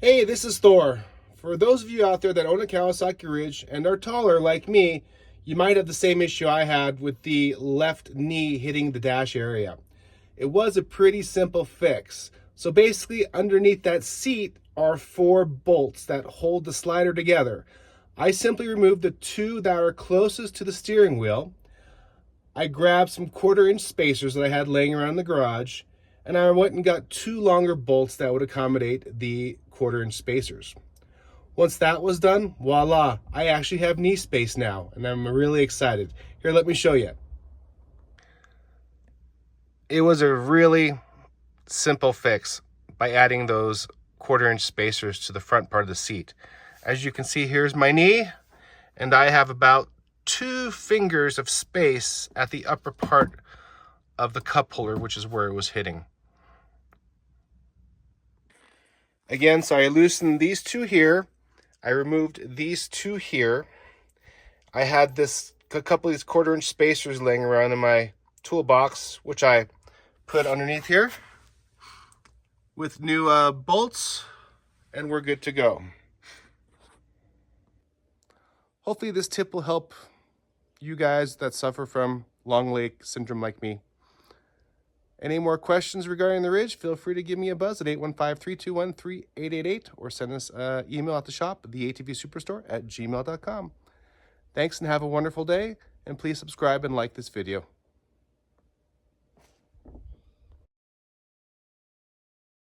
Hey, this is Thor. For those of you out there that own a Kawasaki Ridge and are taller like me, you might have the same issue I had with the left knee hitting the dash area. It was a pretty simple fix. So basically, underneath that seat are 4 bolts that hold the slider together. I simply removed the 2 that are closest to the steering wheel. I grabbed some 1/4-inch spacers that I had laying around the garage, and I went and got 2 longer bolts that would accommodate the 1/4-inch spacers. Once that was done, voila, I actually have knee space now, and I'm really excited. Here, let me show you. It was a really simple fix by adding those 1/4-inch spacers to the front part of the seat. As you can see, here's my knee, and I have about 2 fingers of space at the upper part of the cup holder, which is where it was hitting. Again, so I loosened these 2 here. I removed these 2 here. I had a couple of these 1/4-inch spacers laying around in my toolbox, which I put underneath here with new bolts, and we're good to go. Hopefully this tip will help you guys that suffer from long leg syndrome like me. Any more questions regarding the Ridge, feel free to give me a buzz at 815-321-3888 or send us an email at the shop, theatvsuperstore@gmail.com. Thanks and have a wonderful day, and please subscribe and like this video.